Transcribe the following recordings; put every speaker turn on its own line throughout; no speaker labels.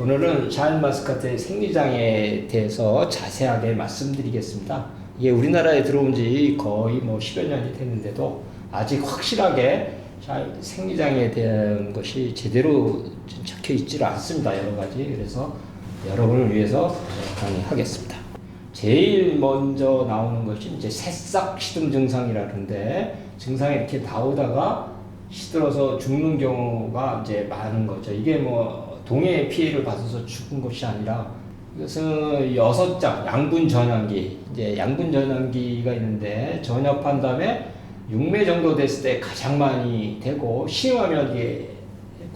오늘은 샤인마스카트의 생리장애에 대해서 자세하게 말씀드리겠습니다. 이게 우리나라에 들어온 지 거의 10여 년이 됐는데도 아직 확실하게 생리장애에 대한 것이 제대로 적혀 있지를 않습니다. 여러 가지. 그래서 여러분을 위해서 강의하겠습니다. 제일 먼저 나오는 것이 이제 새싹 시듬 증상이라는데, 증상이 이렇게 나오다가 시들어서 죽는 경우가 이제 많은 거죠. 이게 동해의 피해를 받아서 죽은 것이 아니라, 이것은 6장 양분 전환기, 이제 양분 전환기가 있는데, 전엽한 다음에 6매 정도 됐을 때 가장 많이 되고, 심하면 이게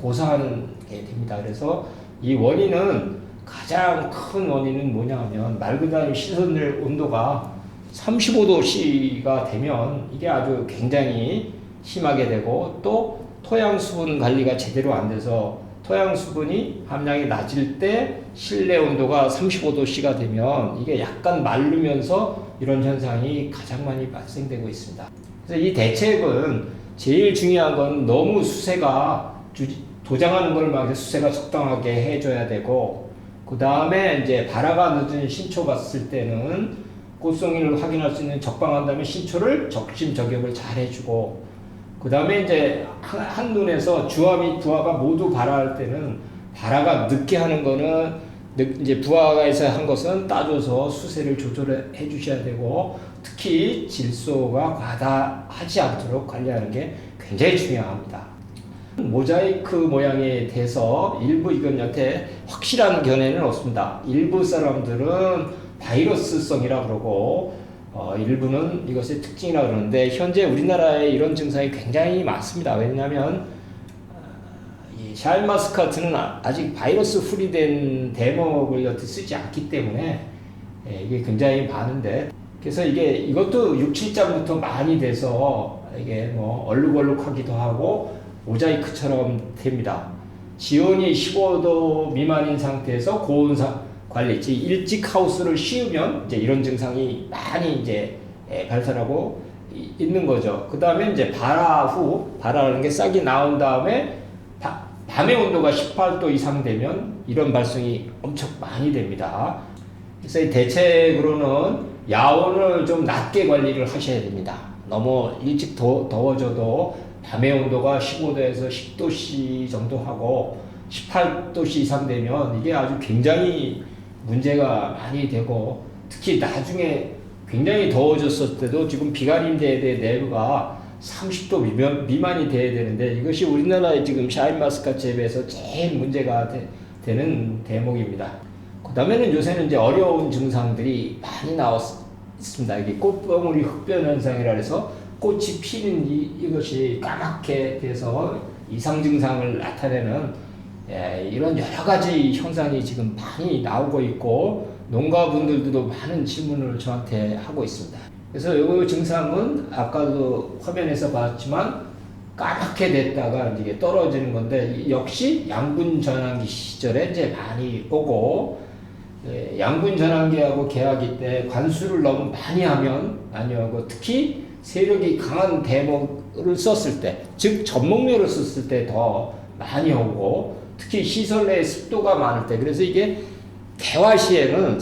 고사하는 게 됩니다. 그래서 이 원인은, 가장 큰 원인은 뭐냐 하면, 말 그대로 시선될 온도가 35도씨가 되면 이게 아주 굉장히 심하게 되고, 또 토양 수분 관리가 제대로 안 돼서 토양 수분이 함량이 낮을 때 실내 온도가 35도씨가 되면 이게 약간 마르면서 이런 현상이 가장 많이 발생되고 있습니다. 그래서 이 대책은 제일 중요한 건 너무 수세가 도장하는 걸 막 수세가 적당하게 해줘야 되고, 그 다음에 이제 발화가 늦은 신초 봤을 때는 꽃송이를 확인할 수 있는 적방한 다음에 신초를 적심적역을 잘 해주고, 그 다음에 이제 한눈에서 주화 및 부화가 모두 발화할 때는, 발화가 늦게 하는 거는 이제 부화에서 한 것은 따줘서 수세를 조절해 주셔야 되고, 특히 질소가 과다하지 않도록 관리하는 게 굉장히 중요합니다. 모자이크 모양에 대해서 일부 이건 여태 확실한 견해는 없습니다. 일부 사람들은 바이러스성이라 그러고, 일부는 이것의 특징이라 그러는데, 현재 우리나라에 이런 증상이 굉장히 많습니다. 왜냐하면 이 샤인마스카트는 아직 바이러스 프리된 대목을 여태 쓰지 않기 때문에 이게 굉장히 많은데, 그래서 이것도 6, 7장부터 많이 돼서 이게 얼룩얼룩하기도 하고 모자이크처럼 됩니다. 지온이 15도 미만인 상태에서 고온 관리, 일찍 하우스를 씌우면 이제 이런 증상이 많이 이제 발생하고 있는 거죠. 그 다음에 이제 발화라는 게 싹이 나온 다음에 밤의 온도가 18도 이상 되면 이런 발생이 엄청 많이 됩니다. 그래서 이 대책으로는 야온을 좀 낮게 관리를 하셔야 됩니다. 너무 일찍 더워져도 밤의 온도가 15도에서 10도씨 정도 하고 18도씨 이상 되면 이게 아주 굉장히 문제가 많이 되고, 특히 나중에 굉장히 더워졌을 때도 지금 비가림대의 내부가 30도 미만이 돼야 되는데, 이것이 우리나라의 지금 샤인마스카트에 비해서 제일 문제가 되는 대목입니다. 그 다음에는 요새는 이제 어려운 증상들이 많이 나왔습니다. 이게 꽃봉우리 흑변 현상이라 해서 꽃이 피는 이것이 까맣게 돼서 이상 증상을 나타내는 이런 여러 가지 현상이 지금 많이 나오고 있고, 농가분들도 많은 질문을 저한테 하고 있습니다. 그래서 이 증상은 아까도 화면에서 봤지만 까맣게 됐다가 이게 떨어지는 건데, 역시 양분 전환기 시절에 이제 많이 오고, 양분 전환기하고 개화기 때 관수를 너무 많이 하면 많이 오고, 특히 세력이 강한 대목을 썼을 때, 즉 전목료를 썼을 때 더 많이 오고, 특히 시설 내 습도가 많을 때, 그래서 이게 개화 시에는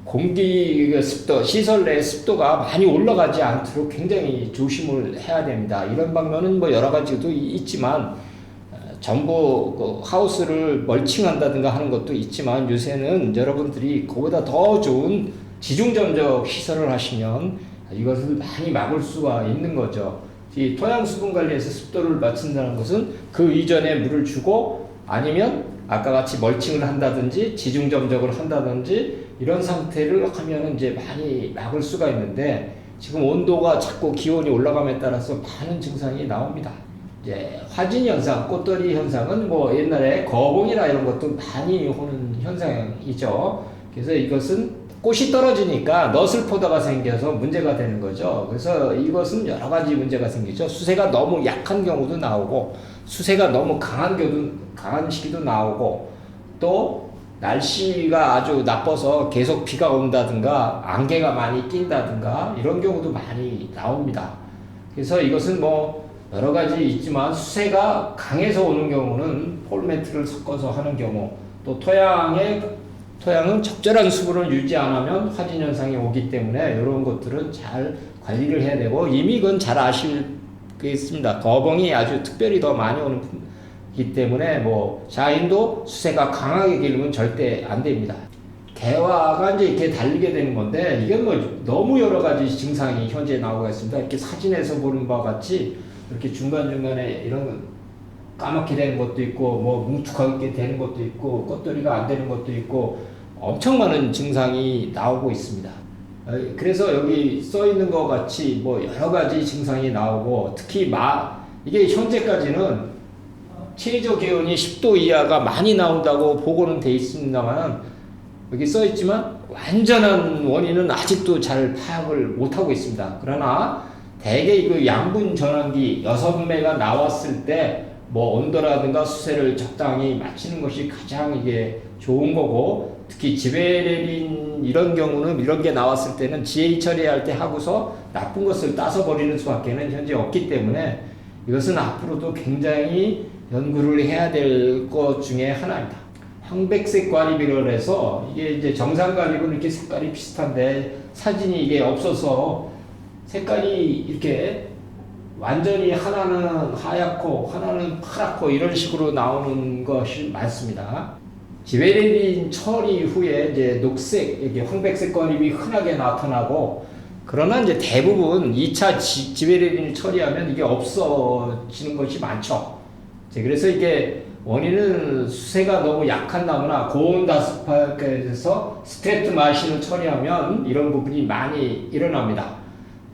공기 습도, 시설 내 습도가 많이 올라가지 않도록 굉장히 조심을 해야 됩니다. 이런 방면은 여러 가지도 있지만, 전부 하우스를 멀칭한다든가 하는 것도 있지만, 요새는 여러분들이 그보다 더 좋은 지중점적 시설을 하시면 이것을 많이 막을 수가 있는 거죠. 이 토양 수분 관리에서 습도를 맞춘다는 것은 그 이전에 물을 주고, 아니면 아까 같이 멀칭을 한다든지 지중점적을 한다든지 이런 상태를 하면은 이제 많이 막을 수가 있는데, 지금 온도가 자꾸 기온이 올라감에 따라서 많은 증상이 나옵니다. 이제 화진 현상, 꽃돌이 현상은 옛날에 거봉이나 이런 것도 많이 오는 현상이죠. 그래서 이것은 꽃이 떨어지니까 너슬포더가 생겨서 문제가 되는 거죠. 그래서 이것은 여러 가지 문제가 생기죠. 수세가 너무 약한 경우도 나오고, 수세가 너무 강한 시기도 나오고, 또 날씨가 아주 나빠서 계속 비가 온다든가 안개가 많이 낀다든가 이런 경우도 많이 나옵니다. 그래서 이것은 여러 가지 있지만 수세가 강해서 오는 경우는 폴멘트를 섞어서 하는 경우, 또 토양은 적절한 수분을 유지 안 하면 화진 현상이 오기 때문에 이런 것들은 잘 관리를 해야 되고, 이미 그건 잘 아시겠습니다. 거봉이 아주 특별히 더 많이 오는 기 때문에 뭐 자인도 수세가 강하게 기르면 절대 안 됩니다. 개화가 이제 이렇게 달리게 되는 건데, 이게 뭐 너무 여러 가지 증상이 현재 나오고 있습니다. 이렇게 사진에서 보는 바와 같이 이렇게 중간중간에 이런 까맣게 되는 것도 있고, 뭐 뭉툭하게 되는 것도 있고, 껍데기가 안 되는 것도 있고, 엄청 많은 증상이 나오고 있습니다. 그래서 여기 써 있는 것 같이 뭐 여러 가지 증상이 나오고, 특히 이게 현재까지는 최저 기온이 10도 이하가 많이 나온다고 보고는 돼 있습니다만, 여기 써 있지만 완전한 원인은 아직도 잘 파악을 못하고 있습니다. 그러나 대개 그 양분 전환기 6매가 나왔을 때 뭐 온도라든가 수세를 적당히 맞추는 것이 가장 이게 좋은 거고, 특히 지베레린 이런 경우는 이런 게 나왔을 때는 GA 처리할 때 하고서 나쁜 것을 따서 버리는 수밖에는 현재 없기 때문에 이것은 앞으로도 굉장히 연구를 해야 될 것 중에 하나입니다. 황백색 과립이라 해서 이게 이제 정상 과립은 이렇게 색깔이 비슷한데 사진이 이게 없어서 색깔이 이렇게 완전히 하나는 하얗고 하나는 파랗고 이런 식으로 나오는 것이 많습니다. 지베레린 처리 후에 이제 녹색, 이게 황백색 과립이 흔하게 나타나고, 그러나 이제 대부분 2차 지베레린을 처리하면 이게 없어지는 것이 많죠. 그래서 이게 원인은 수세가 너무 약한 나무나 고온 다습하게해서 스트랩토마이신을 처리하면 이런 부분이 많이 일어납니다.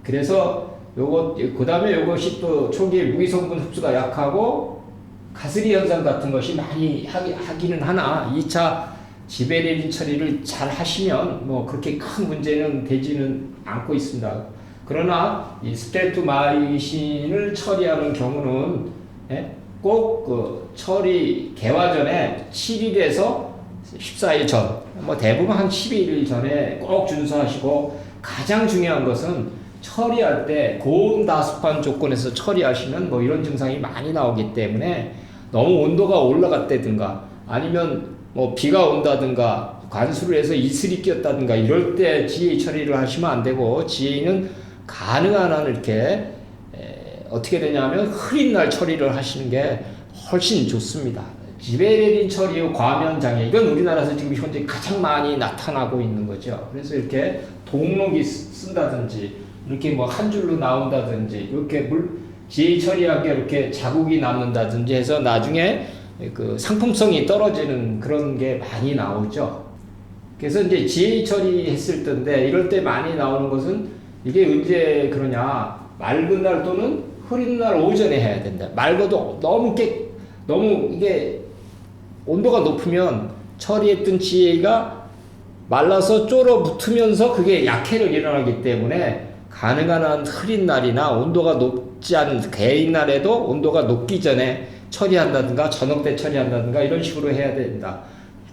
그래서 그 다음에 이것이 또 초기에 무기성분 흡수가 약하고 가스리 현상 같은 것이 많이 하기는 하나, 2차 지베레린 처리를 잘 하시면 뭐 그렇게 큰 문제는 되지는 않고 있습니다. 그러나 이 스트랩토마이신을 처리하는 경우는 꼭 그 처리 개화 전에 7일에서 14일 전, 뭐 대부분 한 12일 전에 꼭 준수하시고, 가장 중요한 것은 처리할 때 고온 다습한 조건에서 처리하시면 뭐 이런 증상이 많이 나오기 때문에, 너무 온도가 올라갔다든가 아니면 뭐 비가 온다든가 관수를 해서 이슬이 꼈다든가 이럴 때 GA 처리를 하시면 안 되고, GA는 가능한 한 이렇게 어떻게 되냐면 흐린 날 처리를 하시는 게 훨씬 좋습니다. 지베레린 처리 후 과면 장애, 이건 우리나라에서 지금 현재 가장 많이 나타나고 있는 거죠. 그래서 이렇게 동록이 쓴다든지 이렇게 뭐 한 줄로 나온다든지 이렇게 GA 처리하게 이렇게 자국이 남는다든지 해서 나중에 그 상품성이 떨어지는 그런 게 많이 나오죠. 그래서 이제 GA 처리했을 때인데, 이럴 때 많이 나오는 것은 이게 언제 그러냐, 맑은 날 또는 흐린 날 오전에 해야 된다. 맑아도 너무 이게 온도가 높으면 처리했던 GA가 말라서 쫄어 붙으면서 그게 약해를 일어나기 때문에, 가능한 한 흐린 날이나 온도가 높지 않은 개인 날에도 온도가 높기 전에 처리한다든가 저녁 때 처리한다든가 이런 식으로 해야 된다.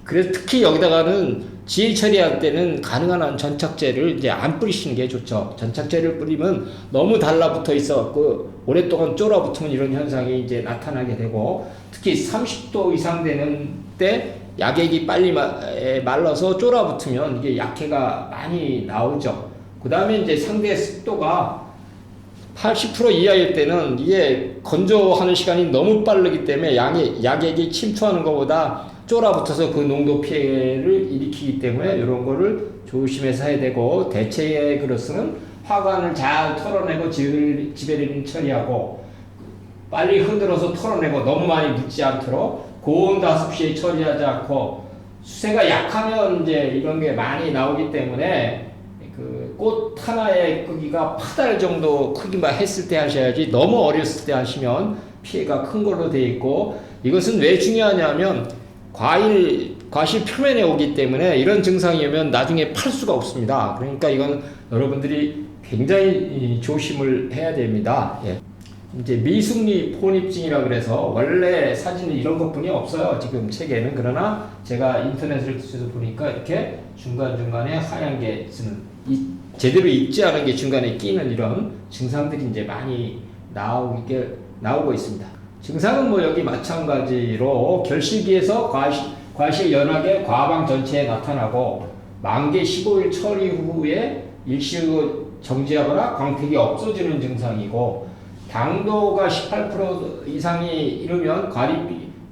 그래서 특히 여기다가는 GA 처리할 때는 가능한 한 전착제를 이제 안 뿌리시는 게 좋죠. 전착제를 뿌리면 너무 달라붙어 있어갖고 오랫동안 쫄아붙으면 이런 현상이 이제 나타나게 되고, 특히 30도 이상 되는 때 약액이 빨리 말라서 쫄아붙으면 이게 약해가 많이 나오죠. 그 다음에 이제 상대 습도가 80% 이하일 때는 이게 건조하는 시간이 너무 빠르기 때문에 약액이 침투하는 것보다 쫄아붙어서 그 농도 피해를 일으키기 때문에 이런 거를 조심해서 해야 되고, 대체의 그릇은 화관을 잘 털어내고 지베레린 처리하고, 빨리 흔들어서 털어내고 너무 많이 묻지 않도록 고온 다습 시에 처리하지 않고, 수세가 약하면 이제 이런 게 많이 나오기 때문에 그 꽃 하나의 크기가 파달 정도 크기만 했을 때 하셔야지, 너무 어렸을 때 하시면 피해가 큰 걸로 되어 있고, 이것은 왜 중요하냐면 과실 표면에 오기 때문에 이런 증상이 오면 나중에 팔 수가 없습니다. 그러니까 이건 여러분들이 굉장히 조심을 해야 됩니다. 예. 이제 미숙리 포닙증이라 그래서 원래 사진은 이런 것뿐이 없어요. 지금 책에는. 그러나 제가 인터넷을 통해서 보니까 이렇게 중간중간에 하얀 게 쓰는, 제대로 익지 않은 게 중간에 끼는 이런 증상들이 이제 많이 나오게 나오고 있습니다. 증상은 뭐 여기 마찬가지로 결실기에서 과실 연하게 과방 전체에 나타나고 만개 15일 처리 후에 일시로 정지하거나 광택이 없어지는 증상이고, 당도가 18% 이상이 이르면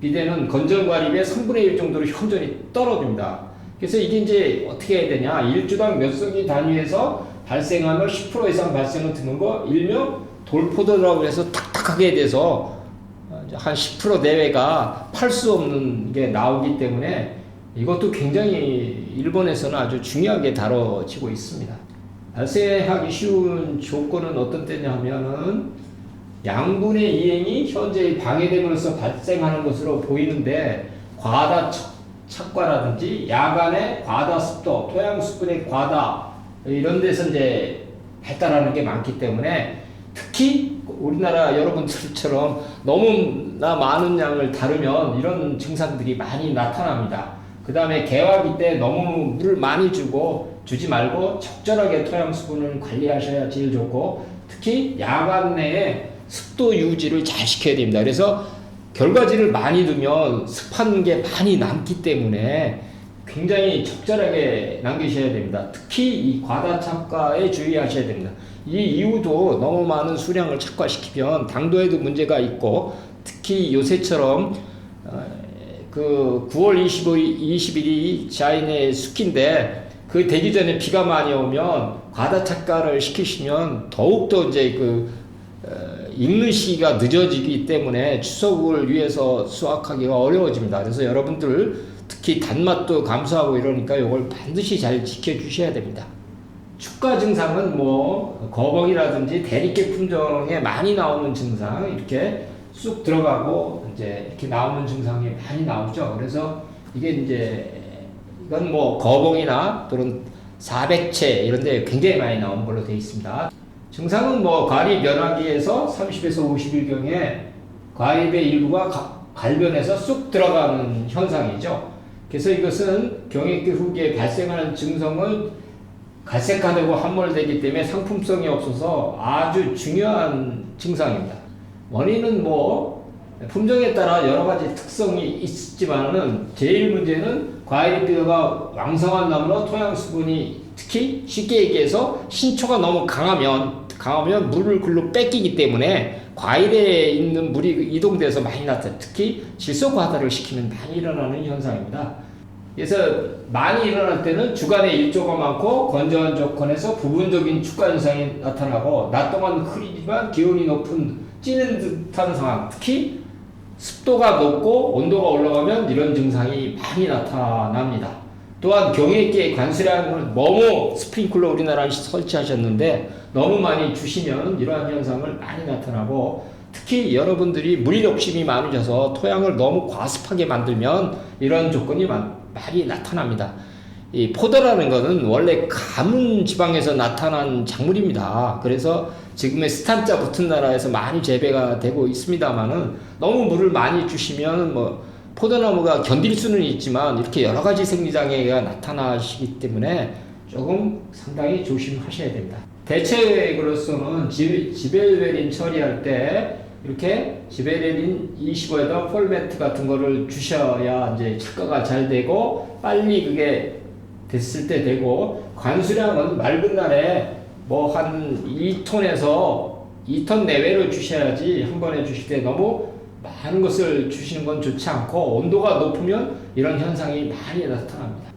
비대는 건전과립의 3분의 1 정도로 현저히 떨어집니다. 그래서 이게 이제 어떻게 해야 되냐, 일주당 몇 석이 단위에서 발생하면 10% 이상 발생을 드는 거 일명 돌포도라고 해서 탁탁하게 돼서 한 10% 내외가 팔 수 없는 게 나오기 때문에 이것도 굉장히 일본에서는 아주 중요하게 다뤄지고 있습니다. 발생하기 쉬운 조건은 어떤 때냐 하면은 양분의 이행이 현재 방해됨으로써 발생하는 것으로 보이는데, 과다 착과라든지 야간의 과다 습도, 토양 수분의 과다, 이런 데서 이제 발달하는 게 많기 때문에, 특히 우리나라 여러분들처럼 너무나 많은 양을 다루면 이런 증상들이 많이 나타납니다. 그 다음에 개화기 때 너무 물을 많이 주지 말고 적절하게 토양 수분을 관리하셔야 제일 좋고, 특히 야간 내에 습도 유지를 잘 시켜야 됩니다. 그래서 결과지를 많이 두면 습한 게 많이 남기 때문에 굉장히 적절하게 남기셔야 됩니다. 특히 이 과다 착과에 주의하셔야 됩니다. 이 이유도 너무 많은 수량을 착과시키면 당도에도 문제가 있고, 특히 요새처럼 그 9월 20일이 자인의 숙기인데, 그 되기 전에 비가 많이 오면 과다 착과를 시키시면 더욱더 이제 익는 시기가 늦어지기 때문에 추석을 위해서 수확하기가 어려워집니다. 그래서 여러분들 특히 단맛도 감소하고 이러니까 이걸 반드시 잘 지켜주셔야 됩니다. 축가 증상은 뭐 거봉이라든지 대리깨 품종에 많이 나오는 증상, 이렇게 쑥 들어가고 이제 이렇게 나오는 증상이 많이 나오죠. 그래서 이게 이제 이건 뭐 거봉이나 또는 사백채 이런 데 굉장히 많이 나오는 걸로 되어 있습니다. 증상은 뭐 과립 변화기에서 30에서 50일경에 과립의 일부가 갈변해서 쑥 들어가는 현상이죠. 그래서 이것은 경액기 후기에 발생하는 증상을 갈색화되고 함몰되기 때문에 상품성이 없어서 아주 중요한 증상입니다. 원인은 뭐 품종에 따라 여러 가지 특성이 있지만은 제일 문제는 과일비가 왕성한 나무로 토양 수분이, 특히 쉽게 얘기해서 신초가 너무 강하면 물을 글로 뺏기기 때문에 과일에 있는 물이 이동돼서 많이 나타나요. 특히 질소 과다를 시키면 많이 일어나는 현상입니다. 그래서 많이 일어날 때는 주간에 일조가 많고 건조한 조건에서 부분적인 축가 현상이 나타나고, 낮 동안 흐리지만 기온이 높은 찌는 듯한 상황, 특히 습도가 높고 온도가 올라가면 이런 증상이 많이 나타납니다. 또한 경액기의 관수량을 너무 스프링클러 우리나라에 설치하셨는데 너무 많이 주시면 이러한 현상을 많이 나타나고, 특히 여러분들이 물 욕심이 많으셔서 토양을 너무 과습하게 만들면 이런 조건이 많이 나타납니다. 이 포도라는 것은 원래 가문 지방에서 나타난 작물입니다. 그래서 지금의 스탄자 붙은 나라에서 많이 재배가 되고 있습니다만은, 너무 물을 많이 주시면 뭐 포도나무가 견딜 수는 있지만 이렇게 여러 가지 생리장애가 나타나시기 때문에 조금 상당히 조심하셔야 됩니다. 대책으로서는 지벨베린 처리할 때 이렇게 지벨베린 25에다 폴매트 같은 거를 주셔야 이제 착과가 잘 되고 빨리 그게 됐을 때 되고, 관수량은 맑은 날에 뭐 한 2톤에서 2톤 내외로 주셔야지 한 번에 주실 때 너무 많은 것을 주시는 건 좋지 않고, 온도가 높으면 이런 현상이 많이 나타납니다.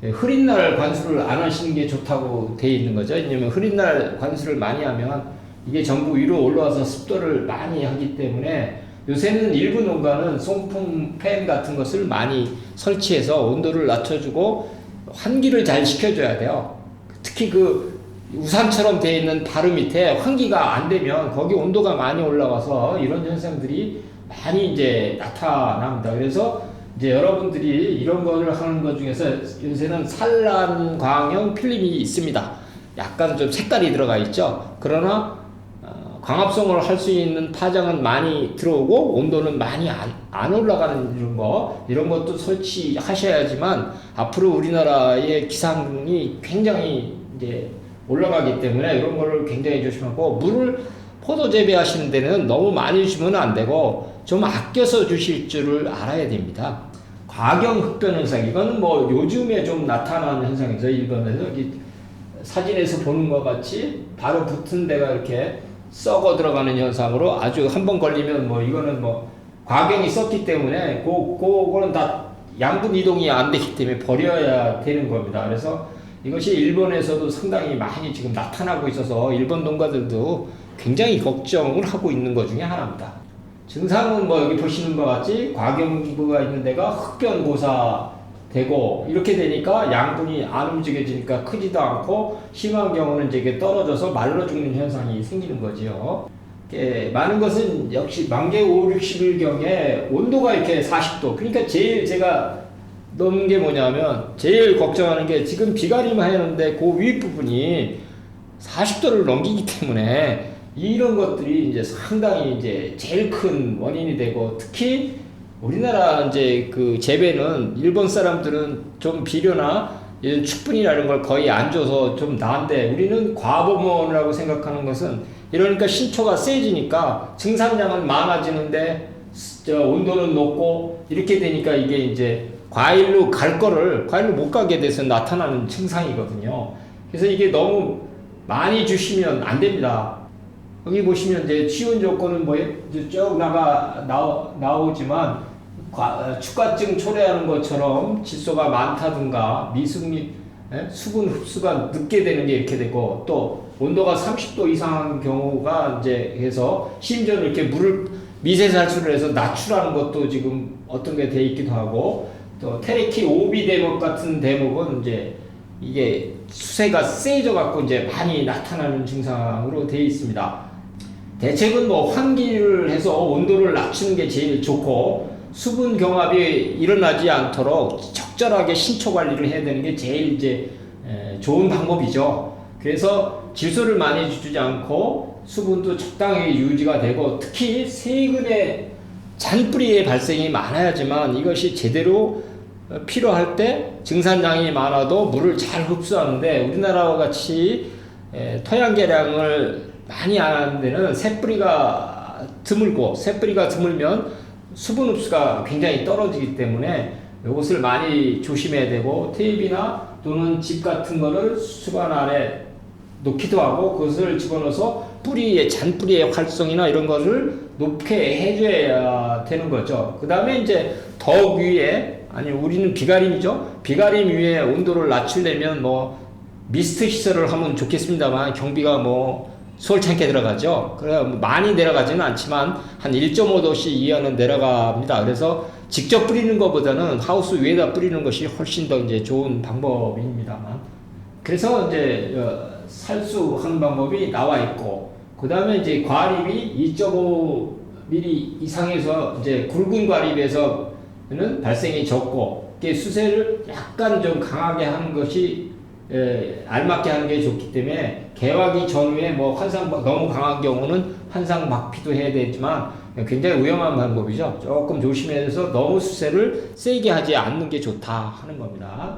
흐린 날 관수를 안 하시는 게 좋다고 되어 있는 거죠. 왜냐면 흐린 날 관수를 많이 하면 이게 전부 위로 올라와서 습도를 많이 하기 때문에, 요새는 일부 농가는 송풍 팬 같은 것을 많이 설치해서 온도를 낮춰주고 환기를 잘 시켜줘야 돼요. 특히 그 우산처럼 되어 있는 바로 밑에 환기가 안 되면 거기 온도가 많이 올라와서 이런 현상들이 많이 이제 나타납니다. 그래서 이제 여러분들이 이런 거를 하는 것 중에서 요새는 산란광형 필름이 있습니다. 약간 좀 색깔이 들어가 있죠. 그러나 광합성을 할 수 있는 파장은 많이 들어오고 온도는 많이 안 올라가는 이런 것도 설치하셔야지만, 앞으로 우리나라의 기상이 굉장히 이제 올라가기 때문에 이런 거를 굉장히 조심하고, 물을 포도 재배하시는 데는 너무 많이 주면 안 되고 좀 아껴서 주실 줄을 알아야 됩니다. 과경 흑변 현상, 이거는 뭐 요즘에 좀 나타나는 현상이죠. 일본에서 여기 사진에서 보는 것 같이 바로 붙은 데가 이렇게 썩어 들어가는 현상으로 아주 한 번 걸리면 뭐 이거는 뭐 과경이 썩기 때문에 그거는 다 양분 이동이 안 되기 때문에 버려야 되는 겁니다. 그래서 이것이 일본에서도 상당히 많이 지금 나타나고 있어서 일본 농가들도 굉장히 걱정을 하고 있는 것 중에 하나입니다. 증상은 뭐 여기 보시는 것 같이 과경부가 있는 데가 흑변고사 되고 이렇게 되니까 양분이 안 움직여지니까 크지도 않고 심한 경우는 이제 이게 떨어져서 말라 죽는 현상이 생기는 거지요. 많은 것은 역시 만개 5, 60일경에 온도가 이렇게 40도. 그러니까 제일 제가 넘은 게 뭐냐면 제일 걱정하는 게 지금 비가림 하였는데 그 윗부분이 40도를 넘기기 때문에 이런 것들이 이제 상당히 이제 제일 큰 원인이 되고 특히 우리나라 이제 그 재배는 일본 사람들은 좀 비료나 이런 축분이라는 걸 거의 안 줘서 좀 나은데 우리는 과부mon이라고 생각하는 것은 이러니까 신초가 세지니까 증산량은 많아지는데 온도는 높고 이렇게 되니까 이게 이제 과일로 못 가게 돼서 나타나는 증상이거든요. 그래서 이게 너무 많이 주시면 안 됩니다. 여기 보시면 이제 치운 조건은 뭐 쭉 나오지만 축가증 초래하는 것처럼 질소가 많다든가 미숙 수분 흡수가 늦게 되는 게 이렇게 되고 또 온도가 30도 이상한 경우가 이제 해서 심지어 이렇게 물을 미세살수를 해서 낮추라는 것도 지금 어떤 게 돼 있기도 하고 또 테레키 오비 대목 같은 대목은 이제 이게 수세가 세져 갖고 이제 많이 나타나는 증상으로 되어 있습니다. 대책은 뭐 환기를 해서 온도를 낮추는 게 제일 좋고 수분 경합이 일어나지 않도록 적절하게 신초 관리를 해야 되는 게 제일 이제 좋은 방법이죠. 그래서 질소를 많이 주지 않고 수분도 적당히 유지가 되고 특히 세근의 잔뿌리의 발생이 많아야지만 이것이 제대로 필요할 때 증산량이 많아도 물을 잘 흡수하는데 우리나라와 같이 토양계량을 많이 안 하는 데는 새뿌리가 드물면 수분 흡수가 굉장히 떨어지기 때문에 이것을 많이 조심해야 되고 테이프나 또는 집 같은 거를 수반 아래 놓기도 하고 그것을 집어넣어서 잔뿌리의 활성이나 이런 것을 높게 해줘야 되는 거죠. 그 다음에 이제 덕 위에 우리는 비가림이죠. 비가림 위에 온도를 낮추려면 뭐 미스트 시설을 하면 좋겠습니다만 경비가 뭐 수월찮게 들어가죠. 그래 많이 내려가지는 않지만 한 1.5도씨 이하는 내려갑니다. 그래서 직접 뿌리는 것보다는 하우스 위에다 뿌리는 것이 훨씬 더 이제 좋은 방법입니다만. 그래서 이제 살수하는 방법이 나와 있고, 그 다음에 이제 과립이 2.5mm 이상에서 이제 굵은 과립에서는 발생이 적고, 수세를 약간 좀 강하게 하는 것이 알맞게 하는 게 좋기 때문에 개화기 전후에 뭐 너무 강한 경우는 환상 막피도 해야 되지만 굉장히 위험한 방법이죠. 조금 조심해서 너무 수세를 세게 하지 않는 게 좋다 하는 겁니다.